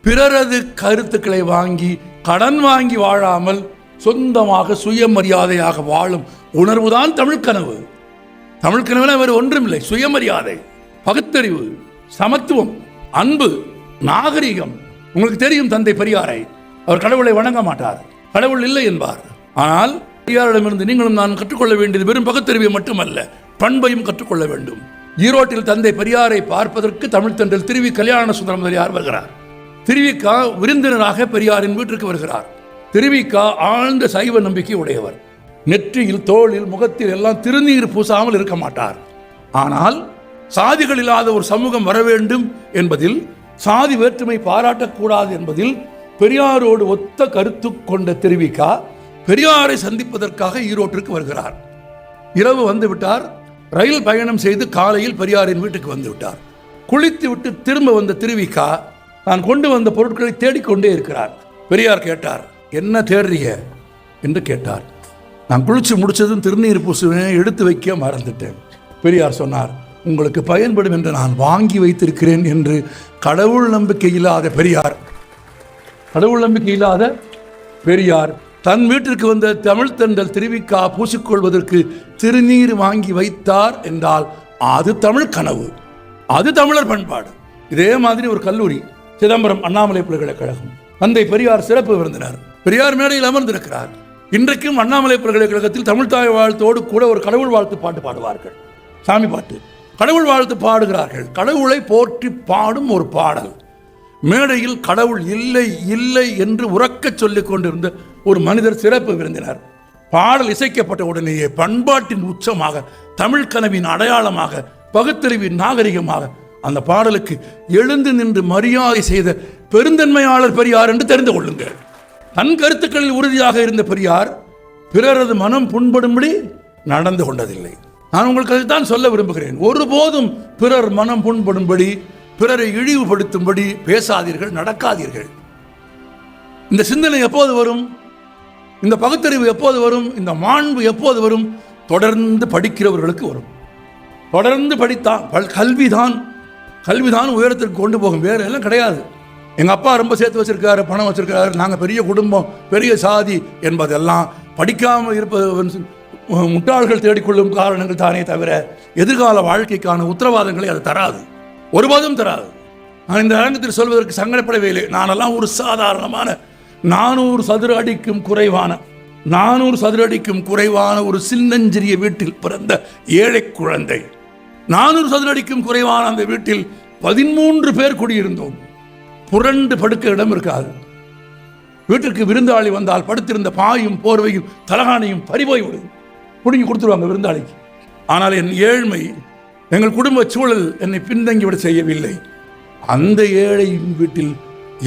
பிறரது கருத்துக்களை வாங்கி கடன் வாங்கி வாழாமல் சொந்தமாக சுயமரியாதையாக வாழும் உணர்வுதான் தமிழ் கனவு. தமிழ் கனவுல வேறு ஒன்றுமில்லை. சுயமரியாதை, பகுத்தறிவு, சமத்துவம், அன்பு, நாகரிகம். உங்களுக்கு தெரியும் தந்தை பெரியாரை. அவர் கடவுளை வணங்க மாட்டார், கடவுள் இல்லை என்பார். ஆனால் பெரியாரிடமிருந்து நீங்களும் நான் கற்றுக்கொள்ள வேண்டியது வெறும் பகுத்தறிவை மட்டுமல்ல, பண்பையும் கற்றுக்கொள்ள வேண்டும். ஈரோட்டில் தந்தை பெரியாரை பார்ப்பதற்கு தமிழ் தென்றல் திருவி கல்யாண சுந்தரம் முதலியார் வருகிறார். திருவிக்கா விருந்தினராக பெரியாரின் வீட்டிற்கு வருகிறார். திருவிக்கா ஆழ்ந்த சைவ நம்பிக்கை உடையவர். நெற்றியில், தோளில், முகத்தில் எல்லாம் திருநீர் பூசாமல் இருக்க மாட்டார். ஆனால் சாதிகள் இல்லாத ஒரு சமூகம் வர வேண்டும் என்பதில், சாதி வேற்றுமை பாராட்டக்கூடாது என்பதில் பெரியாரோடு ஒத்த கருத்து கொண்ட திருவிக்கா பெரியாரை சந்திப்பதற்காக ஈரோட்டிற்கு வருகிறார். இரவு வந்து விட்டார். ரயில் பயணம் செய்து காலையில் பெரியாரின் வீட்டுக்கு வந்து விட்டார். குளித்து விட்டு திரும்ப வந்த திருவிக்கா நான் கொண்டு வந்த பொருட்களை தேடிக்கொண்டே இருக்கிறார். பெரியார் கேட்டார், என்ன தேடுறீங்க என்று கேட்டார். நான் குளிச்சு முடிச்சதும் திருநீர் பூசுவேன், எடுத்து வைக்க மறந்துட்டேன். பெரியார் சொன்னார், உங்களுக்கு பயன்படும் என்று நான் வாங்கி வைத்திருக்கிறேன் என்று. கடவுள் நம்பிக்கை இல்லாத பெரியார், கடவுள் நம்பிக்கை இல்லாத பெரியார் தன் வீட்டிற்கு வந்த தமிழ் தென்றல் திருவிக்கா பூசிக்கொள்வதற்கு திருநீர் வாங்கி வைத்தார் என்றால் அது தமிழ் கனவு, அது தமிழர் பண்பாடு. இதே மாதிரி ஒரு கல்லூரி, சிதம்பரம் அண்ணாமலை பல்கலைக்கழகம். தந்தை பெரியார் சிறப்பு விருந்தினர். பெரியார் மேடையில் அமர்ந்திருக்கிறார். இன்றைக்கும் அண்ணாமலை பல்கலைக்கழகத்தில் தமிழ் தாய் வாழ்த்தோடு கூட ஒரு கடவுள் வாழ்த்து பாட்டு பாடுவார்கள். சாமி பாட்டு, கடவுள் வாழ்த்து பாடுகிறார்கள். கடவுளை போற்றி பாடும் ஒரு பாடல். மேடையில் கடவுள் இல்லை இல்லை என்று உறக்க சொல்லிக் கொண்டிருந்த ஒரு மனிதர் சிறப்பு விருந்தினர். பாடல் இசைக்கப்பட்ட உடனேயே பண்பாட்டின் உச்சமாக, தமிழ் கனவின் அடையாளமாக, பகுத்தறிவின் நாகரிகமாக அந்த பாடலுக்கு எழுந்து நின்று மரியாதை செய்த பெருந்தன்மையாளர் பெரியார் என்று தெரிந்து கொள்ளுங்கள். தன் கருத்துக்களில் உறுதியாக இருந்த பெரியார் பிறரது மனம் புண்படும்படி நடந்து கொண்டதில்லை. நான் உங்களுக்கு அதைத்தான் சொல்ல விரும்புகிறேன். ஒருபோதும் பிறர் மனம் புண்படும்படி, பிறரை இழிவுபடுத்தும்படி பேசாதீர்கள், நடக்காதீர்கள். இந்த சிந்தனை எப்போது வரும்? இந்த பகுத்தறிவு எப்போது வரும்? இந்த மாண்பு எப்போது வரும்? தொடர்ந்து படிக்கிறவர்களுக்கு வரும். தொடர்ந்து படித்தான் கல்விதான் உயரத்திற்கு கொண்டு போகும், வேற எல்லாம் கிடையாது. எங்கள் அப்பா ரொம்ப சேர்த்து வச்சிருக்காரு, பணம் வச்சிருக்காரு, நாங்கள் பெரிய குடும்பம், பெரிய சாதி என்பதெல்லாம் படிக்காமல் இருப்பது முட்டாள்கள் தேடிக்கொள்ளும் காரணங்கள் தானே தவிர எதிர்கால வாழ்க்கைக்கான உத்தரவாதங்களை அது தராது, ஒருபோதும் தராது. நான் இந்த அரங்கத்தில் சொல்வதற்கு சங்கடப்படவே இல்லை. நானெல்லாம் ஒரு சாதாரணமான 400 சதுர அடிக்கும் குறைவான ஒரு சின்னஞ்சிறிய வீட்டில் பிறந்த ஏழை குழந்தை. 400 சதுர அடிக்கும் குறைவான அந்த வீட்டில் 13 பேர் குடியிருந்தோம். புரண்டு படுக்க இடம் இருக்காது. வீட்டிற்கு விருந்தாளி வந்தால் படுத்திருந்த பாயும் போர்வையும் தலகாணியும் பறிபோய் விடும், பிடுங்கி கொடுத்துருவாங்க விருந்தாளிக்கு. ஆனால் என் ஏழ்மை, எங்கள் குடும்ப சூழல் என்னை பின்தங்கிவிட செய்யவில்லை. அந்த ஏழையின் வீட்டில்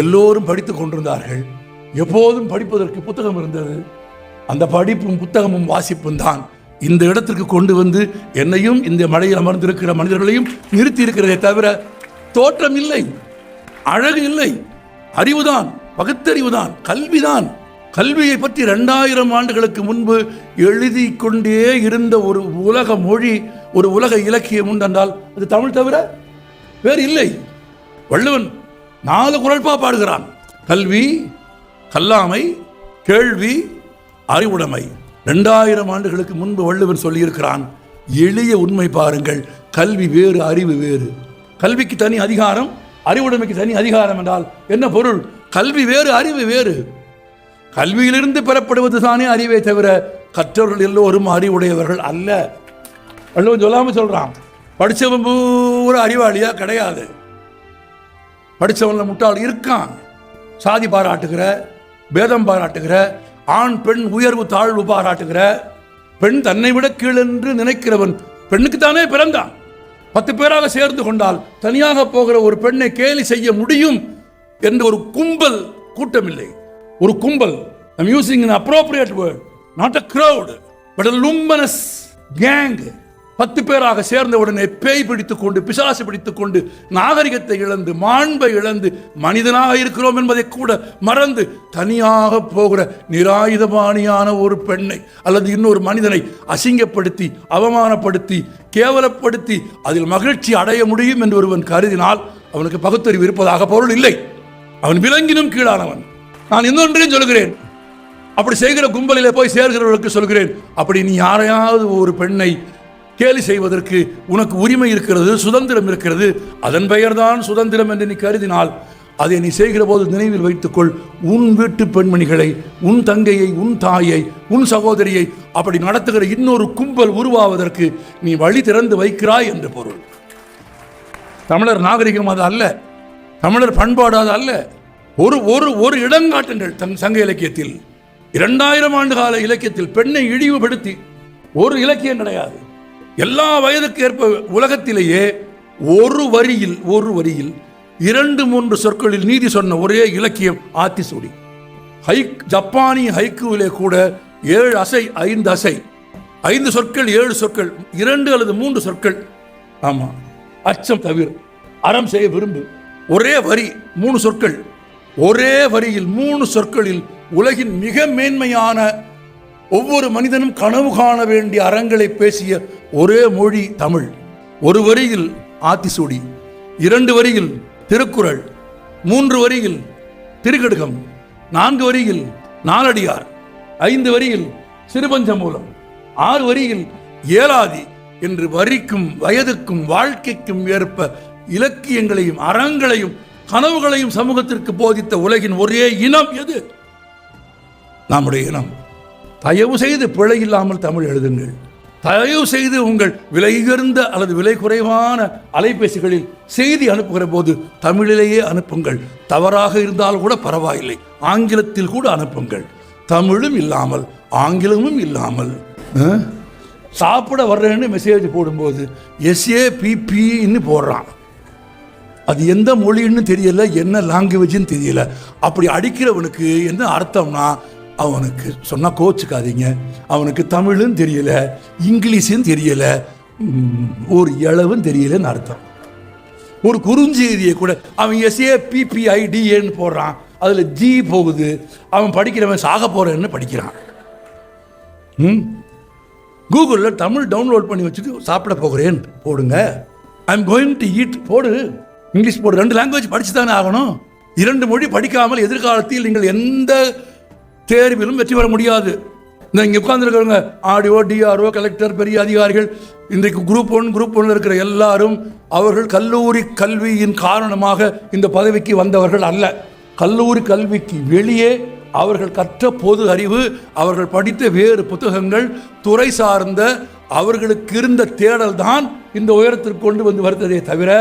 எல்லோரும் படித்துக் கொண்டிருந்தார்கள். எப்போதும் படிப்பதற்கு புத்தகம் இருந்தது. அந்த படிப்பும் புத்தகமும் வாசிப்பும் தான் இந்த இடத்திற்கு கொண்டு வந்து என்னையும் இந்த மலையில் அமர்ந்திருக்கிற மனிதர்களையும் நிறுத்தி இருக்கிறதே தவிர தோற்றம் இல்லை, அழகு இல்லை. அறிவுதான், பகுத்தறிவுதான், கல்விதான். கல்வியை பற்றி 2000 ஆண்டுகளுக்கு முன்பு எழுதி கொண்டே இருந்த ஒரு உலக மொழி, ஒரு உலக இலக்கியம் உண்டென்றால் அது தமிழ் தவிர வேறு இல்லை. வள்ளுவன் 4 குறள்பா பாடுகிறான். கல்வி, கல்லாமை, கேள்வி, அறிவுடைமை. 2000 ஆண்டுகளுக்கு முன்பு வள்ளுவன் சொல்லியிருக்கிறான். எளிய உண்மை பாருங்கள், கல்வி வேறு, அறிவு வேறு. கல்விக்கு தனி அதிகாரம், அறிவுடைமைக்கு தனி அதிகாரம் என்றால் என்ன பொருள்? கல்வி வேறு, அறிவு வேறு. கல்வியிலிருந்து பெறப்படுவது தானே அறிவை தவிர கற்றவர்கள் எல்லோரும் அறிவுடையவர்கள் அல்ல. வள்ளுவன் சொல்லாமல் சொல்றான். படித்தவன் பூரா அறிவாளியா? கிடையாது. படித்தவன்ல முட்டாள் இருக்கான். சாதி பாராட்டுகிற, பேதம் பாராட்டுகிற, ஆண் பெண் உயர்வு தாழ்வு பாராட்டுகிற, பெண் தன்னை விட கீழென்று நினைக்கிறவன் பெண்ணுக்குத்தானே பிறந்தான். 10 பேராக சேர்ந்து கொண்டால் தனியாக போகிற ஒரு பெண்ணை கேலி செய்ய முடியும் என்று ஒரு கும்பல், கூட்டம் இல்லை, ஒரு கும்பல். I'm using an appropriate word, not a crowd, but a luminous gang. 10 பேராக சேர்ந்த உடனே பேய் பிடித்துக் கொண்டு, பிசாசு பிடித்துக் கொண்டு, நாகரிகத்தை இழந்து, மாண்பை இழந்து, மனிதனாக இருக்கிறோம் என்பதை கூட மறந்து தனியாக போகிற நிராயுதபாணியான ஒரு பெண்ணை அல்லது இன்னொரு மனிதனை அசிங்கப்படுத்தி, அவமானப்படுத்தி, கேவலப்படுத்தி அதில் மகிழ்ச்சி அடைய முடியும் என்று ஒருவன் கருதினால் அவனுக்கு பகுத்தறிவு இருப்பதாக பொருள் இல்லை. அவன் விலங்கினும் கீழானவன். நான் இன்னொன்றையும் சொல்கிறேன், அப்படி செய்கிற கும்பலிலே போய் சேர்கிறவர்களுக்கு சொல்கிறேன், அப்படி நீ யாரையாவது ஒரு பெண்ணை கேலி செய்வதற்கு உனக்கு உரிமை இருக்கிறது, சுதந்திரம் இருக்கிறது, அதன் பெயர்தான் சுதந்திரம் என்று நீ கருதினால் அதை நீ செய்கிற போது நினைவில் வைத்துக்கொள், உன் வீட்டு பெண்மணிகளை, உன் தங்கையை, உன் தாயை, உன் சகோதரியை அப்படி நடத்துகிற இன்னொரு கும்பல் உருவாவதற்கு நீ வழி திறந்து வைக்கிறாய் என்று பொருள். தமிழர் நாகரிகம் அது அல்ல, தமிழர் பண்பாடு அது அல்ல. ஒரு ஒரு ஒரு இடங்காட்டுங்கள் தன் சங்க இலக்கியத்தில், 2000 ஆண்டு கால இலக்கியத்தில் பெண்ணை இழிவுபடுத்தி ஒரு இலக்கியம் கிடையாது. எல்லா வயதுக்கு ஏற்ப உலகத்திலேயே ஒரு வரியில் 2-3 சொற்களில் நீதி சொன்ன ஒரே இலக்கியம் ஆத்திசூடி. ஜப்பானிய ஹைக்கூவிலே கூட 7 அசை 5 அசை, 5 சொற்கள் 7 சொற்கள், 2 அல்லது 3 சொற்கள். ஆமா, அச்சம் தவிர அறம் செய்ய விரும்பு, ஒரே வரி 3 சொற்கள், ஒரே வரியில் 3 சொற்களில் உலகின் மிக மேன்மையான, ஒவ்வொரு மனிதனும் கனவு காண வேண்டிய அறங்களை பேசிய ஒரே மொழி தமிழ். ஒரு வரியில் ஆத்திசூடி, 2 வரியில் திருக்குறள், 3 வரியில் திருக்கடுகம், 4 வரியில் நாலடியார், 5 வரியில் சிறுபஞ்சமூலம், 6 வரியில் ஏலாதி என்று வரிக்கும் வயதுக்கும் வாழ்க்கைக்கும் ஏற்ப இலக்கியங்களையும் அறங்களையும் கனவுகளையும் சமூகத்திற்கு போதித்த உலகின் ஒரே இனம் எது? நம்முடைய இனம். தயவு செய்து பிழை இல்லாமல் தமிழ் எழுதுங்கள். தயவு செய்து உங்கள் விலை உயர்ந்த அல்லது விலை குறைவான அலைபேசிகளில் செய்தி அனுப்புகிற போது தமிழிலேயே அனுப்புங்கள். தவறாக இருந்தால் கூட பரவாயில்லை, ஆங்கிலத்தில் கூட அனுப்புங்கள். தமிழும் இல்லாமல் ஆங்கிலமும் இல்லாமல் சாப்பிட வர்றேன்னு மெசேஜ் போடும்போது SAPPன்னு போடுறான். அது எந்த மொழின்னு தெரியல, என்ன லாங்குவேஜ்னு தெரியல. அப்படி அடிக்கிறவனுக்கு என்ன அர்த்தம்னா, அவனுக்கு சொன்னால் கோச்சுக்காதீங்க, அவனுக்கு தமிழும் தெரியல, இங்கிலீஷும் தெரியல, ஒரு இளவும் தெரியலன்னு அர்த்தம். ஒரு குறுஞ்செய்தியை கூட அவன் SAPPIDAன்னு போடுறான், அதில் G போகுது. அவன் படிக்கிறவன் சாக போகிறேன்னு படிக்கிறான். கூகுளில் தமிழ் டவுன்லோட் பண்ணி வச்சுட்டு சாப்பிட போகிறேன் போடுங்க, ஐம் கோயிங் டு ஈட் போடு, இங்கிலீஷ் போடு. 2 லாங்குவேஜ் படிச்சு தானே ஆகணும். 2 மொழி படிக்காமல் எதிர்காலத்தில் நீங்கள் எந்த தேர்விலும் வெற்றி பெற முடியாது. இந்த இங்கே உட்கார்ந்துருக்கிறவங்க ஆடிஓ, DRO, கலெக்டர், பெரிய அதிகாரிகள், இன்றைக்கு குரூப் 1 இருக்கிற எல்லாரும் அவர்கள் கல்லூரி கல்வியின் காரணமாக இந்த பதவிக்கு வந்தவர்கள் அல்ல. கல்லூரி கல்விக்கு வெளியே அவர்கள் கற்ற பொது அறிவு, அவர்கள் படித்த வேறு புத்தகங்கள், துறை சார்ந்த அவர்களுக்கு இருந்த தேடல் தான் இந்த உயரத்திற்கு கொண்டு வந்து வருத்ததே தவிர,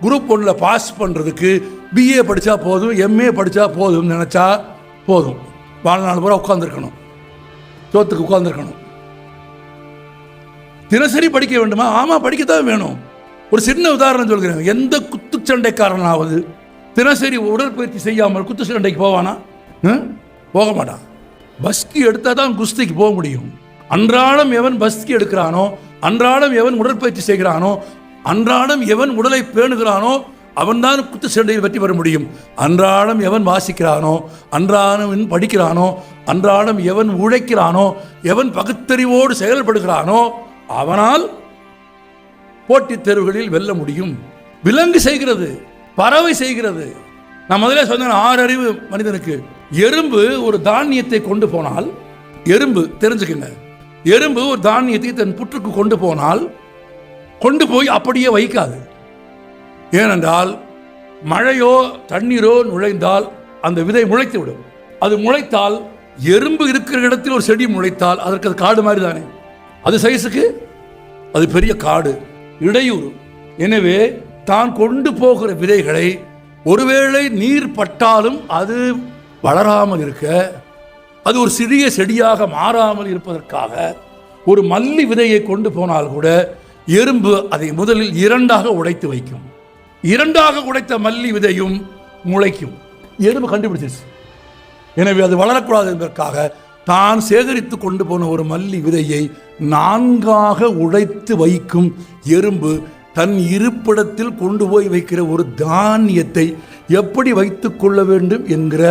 குரூப் 1 பாஸ் பண்ணுறதுக்கு BA படித்தா போதும், MA படித்தா போதும் நினச்சா போதும், வாழ்நாள் பூரா உட்கார்ந்துருக்கணும், சோத்துக்கு உட்கார்ந்துருக்கணும். தினசரி படிக்க வேண்டுமா? ஆமாம், படிக்கத்தான் வேணும். ஒரு சின்ன உதாரணம் சொல்கிறேன். எந்த குத்துச்சண்டைக்காரனாவது தினசரி உடற்பயிற்சி செய்யாமல் குத்துச்சண்டைக்கு போவானா? போக மாட்டான். பஸ்கி எடுத்தால் தான் குஸ்திக்கு போக முடியும். அன்றாடம் எவன் பஸ்கி எடுக்கிறானோ, அன்றாடம் எவன் உடற்பயிற்சி செய்கிறானோ, அன்றாடம் எவன் உடலை பேணுகிறானோ அவன்தான் குத்து சண்டையில் வெற்றி பெற முடியும். அன்றாடம் எவன் வாசிக்கிறானோ, அன்றாடம் படிக்கிறானோ, அன்றாடம் எவன் உழைக்கிறானோ, எவன் பகுத்தறிவோடு செயல்படுகிறானோ அவனால் போட்டித் தேர்வுகளில் வெல்ல முடியும். விலங்கு செய்கிறது, பறவை செய்கிறது. நான் முதலே சொன்னேன், 6 அறிவு மனிதனுக்கு. எறும்பு ஒரு தானியத்தை கொண்டு போனால், எறும்பு தெரிஞ்சுக்கங்க, எறும்பு ஒரு தானியத்தை தன் புற்றுக்கு கொண்டு போனால் கொண்டு போய் அப்படியே வைக்காது. ஏனென்றால் மழையோ தண்ணீரோ நுழைந்தால் அந்த விதை முளைத்து விடும். அது முளைத்தால், எறும்பு இருக்கிற இடத்தில் ஒரு செடி முளைத்தால் அதற்கு அது காடு மாதிரி தானே, அது சைஸுக்கு அது பெரிய காடு, இடையூறு. எனவே தான் கொண்டு போகிற விதைகளை ஒருவேளை நீர் பட்டாலும் அது வளராமல் இருக்க, அது ஒரு சிறிய செடியாக மாறாமல் இருப்பதற்காக ஒரு மல்லி விதையை கொண்டு போனால் கூட எறும்பு அதை முதலில் 2ஆக உடைத்து வைக்கும். 2ஆக உடைத்த மல்லி விதையும் முளைக்கும். எறும்பு கண்டுபிடிச்சிருச்சு. எனவே அது வளரக்கூடாது என்பதற்காக தான் சேகரித்து கொண்டு போன ஒரு மல்லி விதையை 4ஆக உடைத்து வைக்கும் எறும்பு தன் இருப்பிடத்தில் கொண்டு போய் வைக்கிற ஒரு தானியத்தை எப்படி வைத்துக் கொள்ள வேண்டும் என்கிற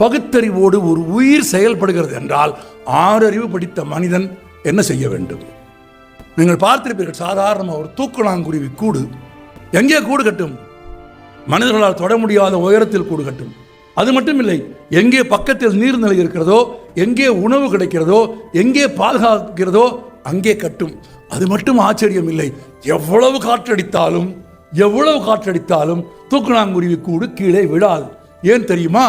பகுத்தறிவோடு ஒரு உயிர் செயல்படுகிறது என்றால் 6 அறிவு படித்த மனிதன் என்ன செய்ய வேண்டும்? நீங்கள் பார்த்திருப்பீர்கள், சாதாரணமாக ஒரு தூக்கணாங்குருவி கூடு எங்கே கூடு கட்டும்? மனிதர்களால் தொட முடியாத உயரத்தில் கூடு கட்டும். அது மட்டும் இல்லை, எங்கே பக்கத்தில் நீர்நிலை இருக்கிறதோ, எங்கே உணவு கிடைக்கிறதோ, எங்கே பாதுகாக்கிறதோ அங்கே கட்டும். அது மட்டும் ஆச்சரியம் இல்லை, எவ்வளவு காற்றடித்தாலும் தூக்கணாங்குருவி கூடு கீழே விடாது. ஏன் தெரியுமா?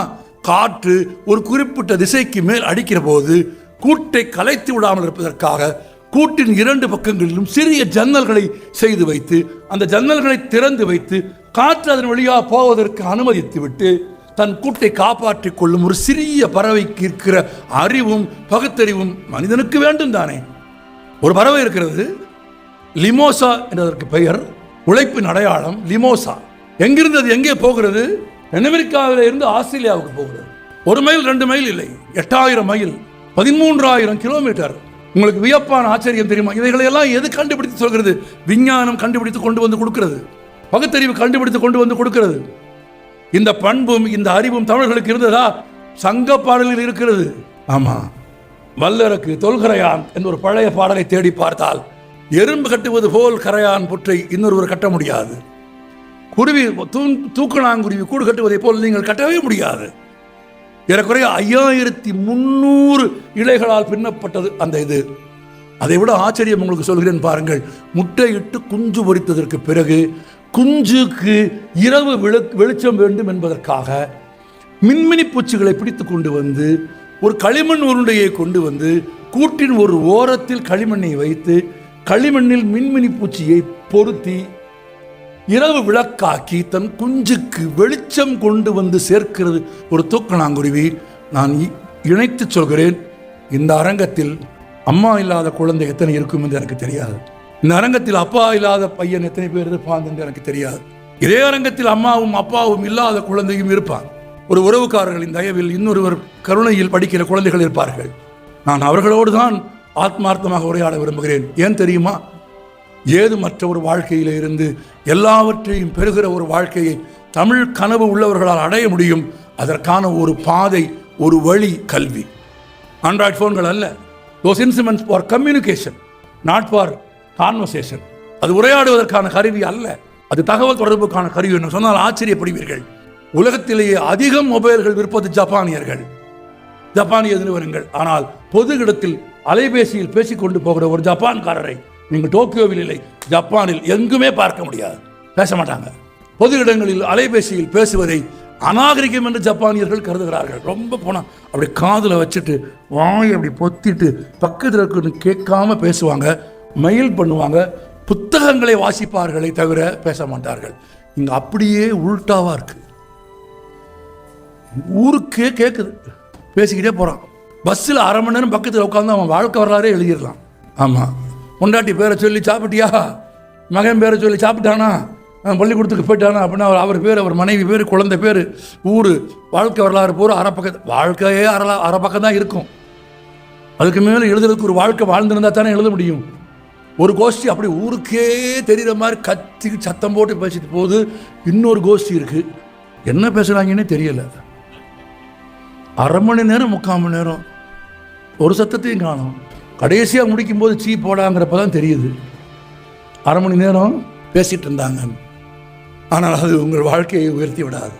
காற்று ஒரு குறிப்பிட்ட திசைக்கு மேல் அடிக்கிற போது கூட்டை கலைத்து விடாமல் இருப்பதற்காக கூட்டின் 2 பக்கங்களிலும் சிறிய ஜன்னல்களை செய்து வைத்து, அந்த ஜன்னல்களை திறந்து வைத்து காற்று அதன் வழியாக போவதற்கு அனுமதித்து விட்டு தன் கூட்டை காப்பாற்றிக் கொள்ளும் ஒரு சிறிய பறவைக்கு இருக்கிற அறிவும் பகுத்தறிவும் மனிதனுக்கு வேண்டும் தானே. ஒரு பறவை இருக்கிறது, லிமோசா என்பதற்கு பெயர், உழைப்பின் அடையாளம் லிமோசா. எங்கிருந்து அது எங்கே போகிறது? தென்னமெரிக்காவில் இருந்து ஆஸ்திரேலியாவுக்கு போகிறது. 1 மைல் 2 மைல் இல்லை, 8000 மைல், 13000 கிலோமீட்டர். உங்களுக்கு வியப்பான ஆச்சரியம் தெரியுமா? இவைகளையெல்லாம் எது கண்டுபிடித்து சொல்கிறது? விஞ்ஞானம் கண்டுபிடித்து கொண்டு வந்து கொடுக்கிறது, பகுத்தறிவு கண்டுபிடித்து கொண்டு வந்து கொடுக்கிறது. இந்த பண்பும் இந்த அறிவும் தமிழர்களுக்கு இருந்ததா? சங்க பாடலில் இருக்கிறது. ஆமா, வல்லரக்கு தொல்கரையான் என்ற ஒரு பழைய பாடலை தேடி பார்த்தால், எறும்பு கட்டுவது போல் கரையான் புற்றை இன்னொருவர் கட்ட முடியாது. குருவி தூக்கணாங்குருவி கூடு கட்டுவதை போல் நீங்கள் கட்டவே முடியாது. ஏறக்குறைய 5300 இலைகளால் பின்னப்பட்டது அந்த இது. அதை விட ஆச்சரியம் உங்களுக்கு சொல்கிறேன் பாருங்கள். முட்டையிட்டு குஞ்சு பொரித்ததற்கு பிறகு குஞ்சுக்கு இரவு வெளிச்சம் வேண்டும் என்பதற்காக மின்மினி பூச்சிகளை பிடித்து கொண்டு வந்து ஒரு களிமண் உருண்டையை கொண்டு வந்து கூட்டின் ஒரு ஓரத்தில் களிமண்ணை வைத்து களிமண்ணில் மின்மினி பூச்சியை பொருத்தி இரவு விளக்காக்கி தன் குஞ்சுக்கு வெளிச்சம் கொண்டு வந்து சேர்க்கிறது ஒரு தூக்கணாங்குருவி. நான் இணைத்து சொல்கிறேன், இந்த அரங்கத்தில் அம்மா இல்லாத குழந்தை எத்தனை இருக்கும் என்று எனக்கு தெரியாது. இந்த அரங்கத்தில் அப்பா இல்லாத பையன் எத்தனை பேர் இருப்பான் என்று எனக்கு தெரியாது. இதே அரங்கத்தில் அம்மாவும் அப்பாவும் இல்லாத குழந்தையும் இருப்பான். ஒரு உறவுக்காரர்களின் தயவில் இன்னொருவர் கருணையில் படிக்கிற குழந்தைகள் இருப்பார்கள். நான் அவர்களோடு தான் ஆத்மார்த்தமாக உரையாட விரும்புகிறேன். ஏன் தெரியுமா? ஏதுமற்ற ஒரு வாழ்க்கையில் இருந்து எல்லாவற்றையும் பெறுகிற ஒரு வாழ்க்கையை தமிழ் கனவு உள்ளவர்களால் அடைய முடியும். அதற்கான ஒரு பாதை, ஒரு வழி கல்வி. ஆண்ட்ராய்டு ஃபோன்கள் அல்ல. those instruments for communication, not for conversation. அது உரையாடுவதற்கான கருவி அல்ல, அது தகவல் தொடர்புக்கான கருவி என்று சொன்னால் ஆச்சரியப்படுவீர்கள். உலகத்திலேயே அதிகம் மொபைல்கள் விற்பது ஜப்பானிய நிறுவனங்கள். ஆனால் பொது இடத்தில் அலைபேசியில் பேசிக்கொண்டு போகிற ஒரு ஜப்பான்காரரை நீங்கள் டோக்கியோவில் இல்லை, ஜப்பானில் எங்குமே பார்க்க முடியாது. பேச மாட்டாங்க. பொது இடங்களில் அலைபேசியில் பேசுவதை அநாகரிகம் என்று ஜப்பானியர்கள் கருதுகிறார்கள். ரொம்ப போனால் அப்படி காதில் வச்சுட்டு வாயை அப்படி பொத்திட்டு பக்கத்தில் இருக்குன்னு கேட்காம பேசுவாங்க, மெயில் பண்ணுவாங்க, புத்தகங்களை வாசிப்பார்களே தவிர பேச மாட்டார்கள். இங்கே அப்படியே உள்டாவா இருக்கு. ஊருக்கே கேட்குது, பேசிக்கிட்டே போகிறான். பஸ்ஸில் 1/2 மணி நேரம் பக்கத்தில் உட்காந்து அவன் வாழ்க்கை வரலாறே எழுதிடலாம். ஆமாம், பொண்டாட்டி பேரை சொல்லி சாப்பிட்டியா, மகன் பேரை சொல்லி சாப்பிட்டானா, பள்ளிக்கூடத்துக்கு போயிட்டானா அப்படின்னா அவர் பேர், அவர் மனைவி பேர், குழந்தை பேர், ஊர், வாழ்க்கை வரலாறு போகிற வாழ்க்கையே அரை பக்கம் தான் இருக்கும். அதுக்கு மேலே எழுதுறதுக்கு ஒரு வாழ்க்கை வாழ்ந்துருந்தா தானே எழுத முடியும். ஒரு கோஷ்டி அப்படி ஊருக்கே தெரிகிற மாதிரி கத்தி சத்தம் போட்டு பேசிட்டு போகுது. இன்னொரு கோஷ்டி இருக்குது, என்ன பேசுகிறாங்கன்னே தெரியலை. 1/2 மணி நேரம் 3/4 மணி நேரம் ஒரு சத்தத்தையும் காணும். கடைசியாக முடிக்கும்போது சீ போடாங்கிறப்ப தான் தெரியுது 1/2 மணி நேரம் பேசிகிட்டு இருந்தாங்க. ஆனால் அது உங்கள் வாழ்க்கையை உயர்த்தி விடாது.